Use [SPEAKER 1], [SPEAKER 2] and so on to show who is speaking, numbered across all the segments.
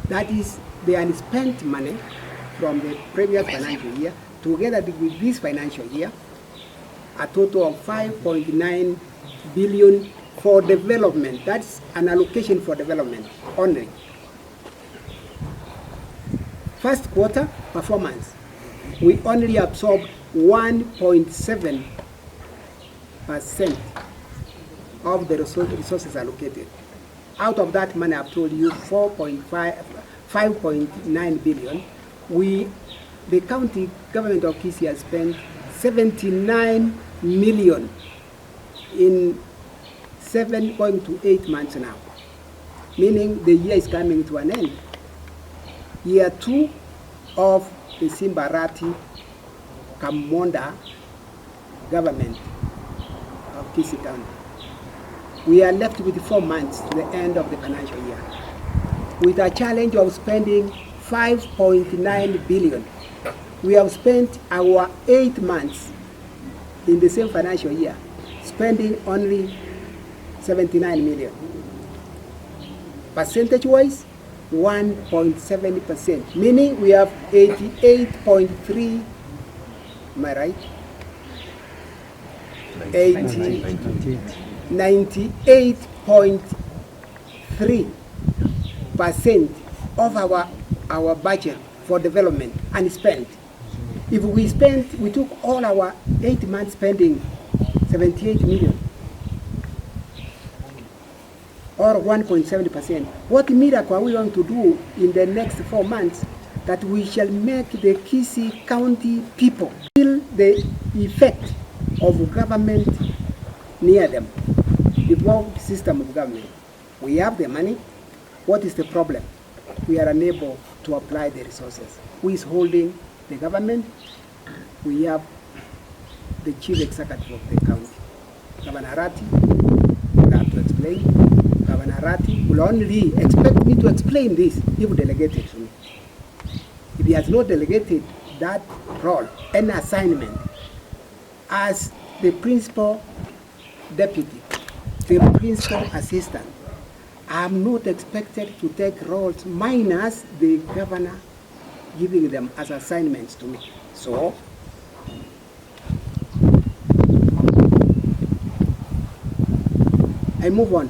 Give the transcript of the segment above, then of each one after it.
[SPEAKER 1] That is the unspent money from the previous financial year, together with this financial year, a total of 5.9 billion for development. That's an allocation for development only. First quarter performance, we only absorbed 1.7% of the resources allocated. Out of that money, I've told you 5.9 billion. The county government of Kisii has spent 79 million in 7 going to 8 months now, meaning the year is coming to an end. Year 2 of the H.E Arati Monda government of Kisii County. We are left with 4 months to the end of the financial year, with a challenge of spending 5.9 billion. We have spent our 8 months in the same financial year, spending only 79 million. Percentage-wise, 1.7%, meaning we have 88.3, am I right? 98.3% of our budget for development unspent. If we took all our 8 months spending 78 million, or 1.7%. What miracle are we going to do in the next 4 months that we shall make the Kisii County people feel the effect of government near them, evolved system of government? We have the money. What is the problem? We are unable to apply the resources. Who is holding the government? We have the chief executive of the county, Governor Arati. We have to explain. Governor Arati will only expect me to explain this if delegated to me. If he has not delegated that role and assignment as the principal deputy, the principal assistant, I am not expected to take roles minus the governor giving them as assignments to me. So, I move on.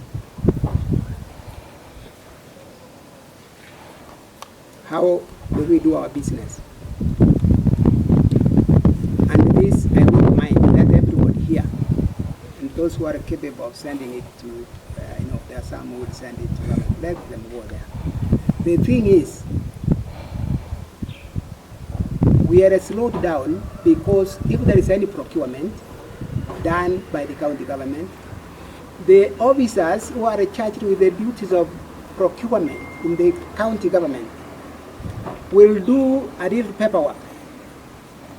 [SPEAKER 1] How do we do our business? And this I would mind that everybody here, and those who are capable of sending it to, if there are some who would send it to them, let them go there. The thing is, we are slowed down because if there is any procurement done by the county government, the officers who are charged with the duties of procurement in the county government will do a little paperwork.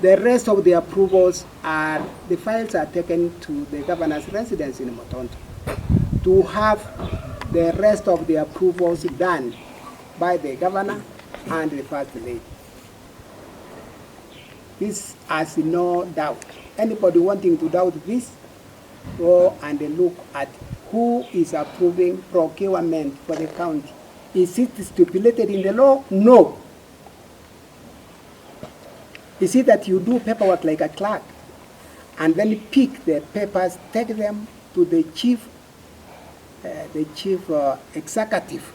[SPEAKER 1] The rest of the approvals the files are taken to the governor's residence in Motonto to have the rest of the approvals done by the governor and the first lady. This has no doubt. Anybody wanting to doubt this, go and look at who is approving procurement for the county. Is it stipulated in the law? No. Is it that you do paperwork like a clerk and then pick the papers, take them to the chief executive